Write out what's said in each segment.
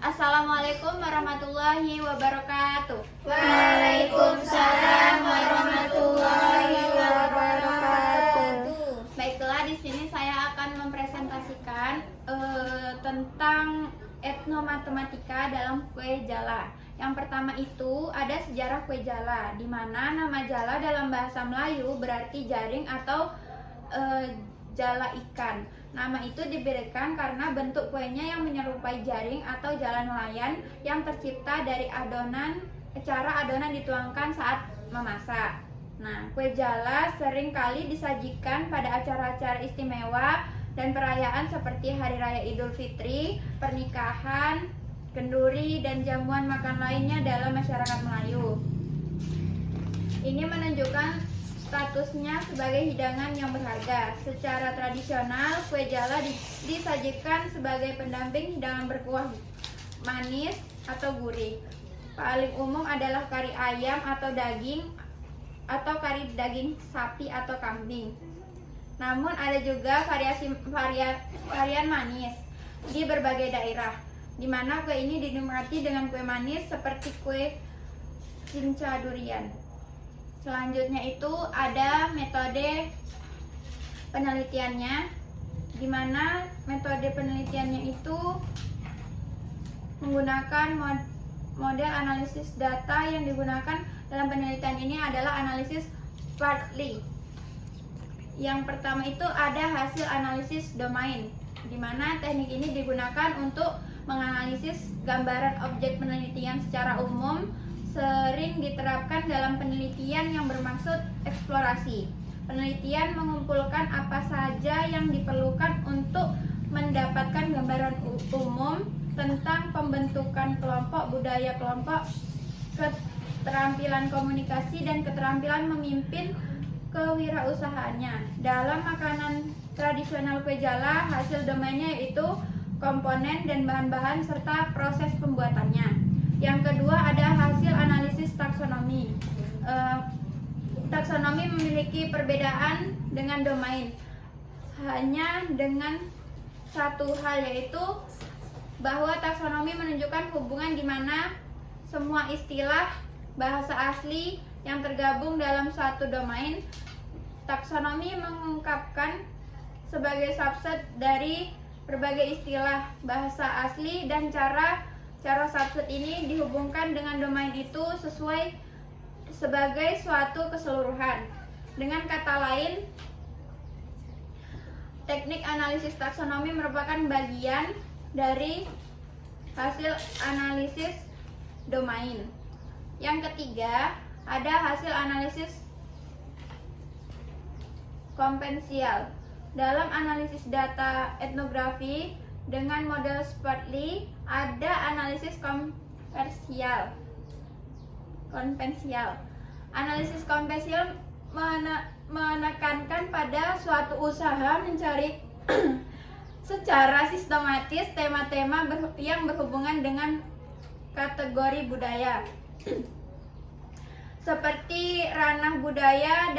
Assalamualaikum warahmatullahi wabarakatuh. Waalaikumsalam warahmatullahi wabarakatuh. Baiklah, di sini saya akan mempresentasikan tentang etnomatematika dalam kue jala. Yang pertama itu ada sejarah kue jala, di mana nama jala dalam bahasa Melayu berarti jaring atau jala ikan. Nama itu diberikan karena bentuk kuenya yang menyerupai jaring atau jala nelayan yang tercipta dari cara adonan dituangkan saat memasak. Nah, kue jala sering kali disajikan pada acara-acara istimewa dan perayaan seperti Hari Raya Idul Fitri, pernikahan, kenduri, dan jamuan makan lainnya dalam masyarakat Melayu. Ini menunjukkan statusnya sebagai hidangan yang berharga. Secara tradisional, kue jala disajikan sebagai pendamping hidangan berkuah manis atau gurih. Paling umum adalah kari ayam atau daging atau kari daging sapi atau kambing. Namun ada juga varian manis di berbagai daerah, di mana kue ini dinikmati dengan kue manis seperti kue cinca durian. Selanjutnya itu ada metode penelitiannya, di mana metode penelitiannya itu menggunakan model analisis data. Yang digunakan dalam penelitian ini adalah analisis Spartley. Yang pertama itu ada hasil analisis domain, di mana teknik ini digunakan untuk menganalisis gambaran objek penelitian secara umum. Sering diterapkan dalam penelitian yang bermaksud eksplorasi. Penelitian mengumpulkan apa saja yang diperlukan untuk mendapatkan gambaran umum tentang pembentukan kelompok, budaya kelompok, keterampilan komunikasi, dan keterampilan memimpin kewirausahaannya. Dalam makanan tradisional kue jala, hasil domainnya yaitu komponen dan bahan-bahan serta proses pembuatannya. Yang kedua ada hasil analisis taksonomi. Taksonomi memiliki perbedaan dengan domain hanya dengan satu hal, yaitu bahwa taksonomi menunjukkan hubungan di mana semua istilah bahasa asli yang tergabung dalam suatu domain. Taksonomi mengungkapkan sebagai subset dari berbagai istilah bahasa asli, dan cara subset ini dihubungkan dengan domain itu sebagai suatu keseluruhan. Dengan kata lain, teknik analisis taksonomi merupakan bagian dari hasil analisis domain. Yang ketiga, ada hasil analisis kompensial. Dalam analisis data etnografi dengan model Spartley, ada analisis konvensial. Analisis konvensial menekankan pada suatu usaha mencari secara sistematis tema-tema yang berhubungan dengan kategori budaya. Seperti ranah budaya,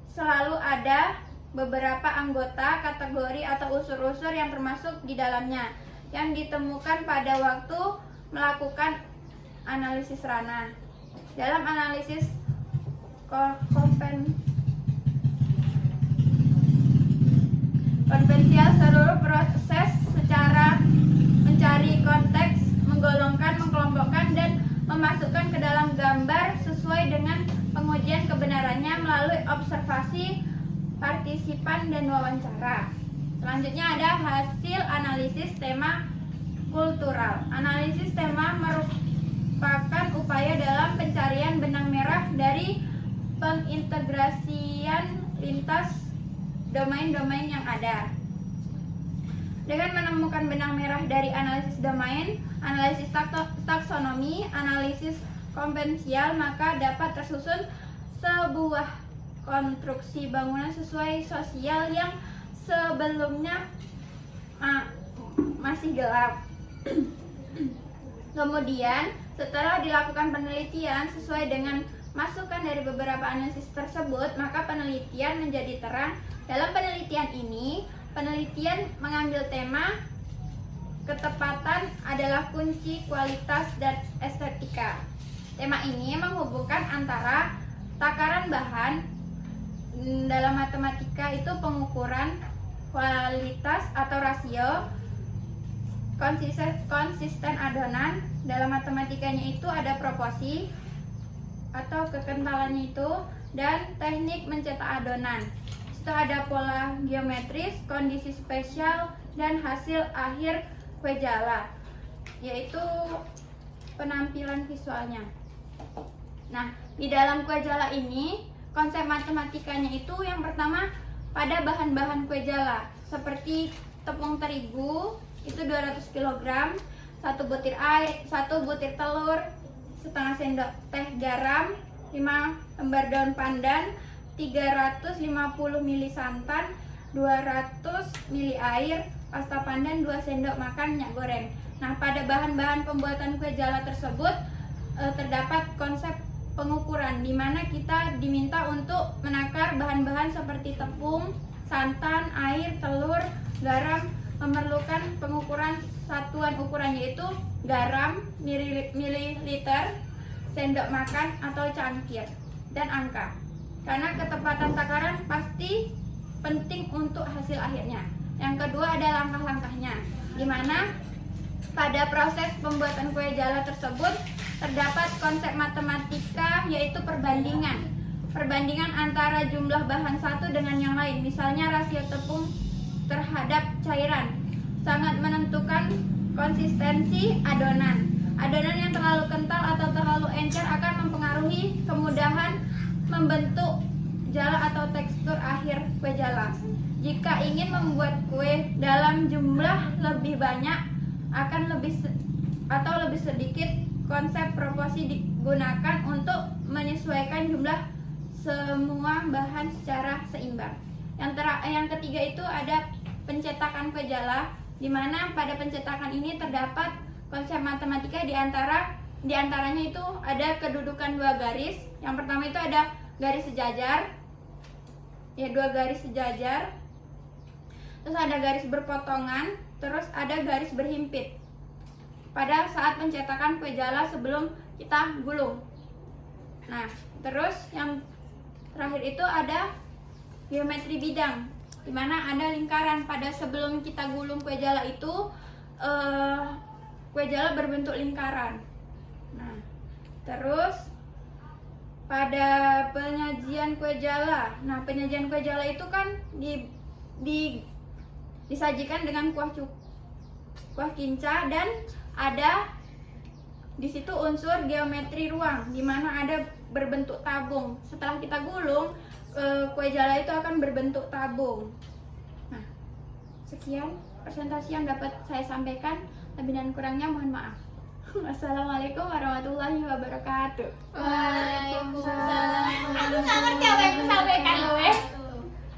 selalu ada beberapa anggota, kategori atau unsur-unsur yang termasuk di dalamnya yang ditemukan pada waktu melakukan analisis ranah. Dalam analisis konvensial, seluruh proses secara mencari konteks, menggolongkan, mengkelompokkan, dan memasukkan ke dalam gambar sesuai dengan pengujian kebenarannya melalui observasi partisipan dan wawancara. Selanjutnya ada hasil analisis tema kultural. Analisis tema merupakan upaya dalam pencarian benang merah dari pengintegrasian lintas domain-domain yang ada. Dengan menemukan benang merah dari analisis domain, analisis taksonomi, analisis kompensial, maka dapat tersusun sebuah konstruksi bangunan sesuai sosial yang sebelumnya masih gelap. Kemudian, setelah dilakukan penelitian sesuai dengan masukan dari beberapa analisis tersebut, maka penelitian menjadi terang. Dalam penelitian ini, penelitian mengambil tema ketepatan adalah kunci kualitas dan estetika. Tema ini menghubungkan antara takaran bahan dalam matematika itu pengukuran kualitas atau rasio, konsisten adonan dalam matematikanya itu ada proporsi atau kekentalannya itu, dan teknik mencetak adonan. Itu ada pola geometris, kondisi spesial, dan hasil akhir kue jala, yaitu penampilan visualnya. Nah, di dalam kue jala ini konsep matematikanya itu yang pertama pada bahan-bahan kue jala seperti tepung terigu itu 200 kg, 1 butir air, 1 butir telur, setengah sendok teh garam, 5 lembar daun pandan, 350 ml santan, 200 ml air, pasta pandan 2 sendok makan minyak goreng. Nah, pada bahan-bahan pembuatan kue jala tersebut terdapat konsep pengukuran di mana kita diminta untuk menakar bahan-bahan seperti tepung, santan, air, telur, garam, memerlukan pengukuran satuan ukuran yaitu garam, mililiter, sendok makan atau cangkir, dan angka. Karena ketepatan takaran pasti penting untuk hasil akhirnya. Yang kedua ada langkah-langkahnya, di mana pada proses pembuatan kue jala tersebut terdapat konsep matematika yaitu perbandingan. Perbandingan antara jumlah bahan satu dengan yang lain, misalnya rasio tepung terhadap cairan, sangat menentukan konsistensi adonan. Adonan yang terlalu kental atau terlalu encer akan mempengaruhi kemudahan membentuk jala atau tekstur akhir kue jala. Jika ingin membuat kue dalam jumlah lebih banyak, akan lebih sedikit, konsep proporsi digunakan untuk menyesuaikan jumlah semua bahan secara seimbang. Yang ketiga itu ada pencetakan kue jala, di mana pada pencetakan ini terdapat konsep matematika di antaranya itu ada kedudukan dua garis. Yang pertama itu ada garis sejajar, ya 2 garis sejajar. Terus ada garis berpotongan, terus ada garis berhimpit. Pada saat pencetakan kue jala sebelum kita gulung. Nah, terus yang terakhir itu ada geometri bidang, di mana ada lingkaran. Pada sebelum kita gulung kue jala itu kue jala berbentuk lingkaran. Nah, terus pada penyajian kue jala. Nah, penyajian kue jala itu kan disajikan dengan kuah kinca, dan ada di situ unsur geometri ruang, di mana ada berbentuk tabung. Setelah kita gulung, kue jala itu akan berbentuk tabung. Nah, sekian presentasi yang dapat saya sampaikan. Lebih dan kurangnya mohon maaf. Wassalamualaikum warahmatullahi wabarakatuh. Waalaikumsalam. Aku nggak ngerti apa yang disampaikan loh.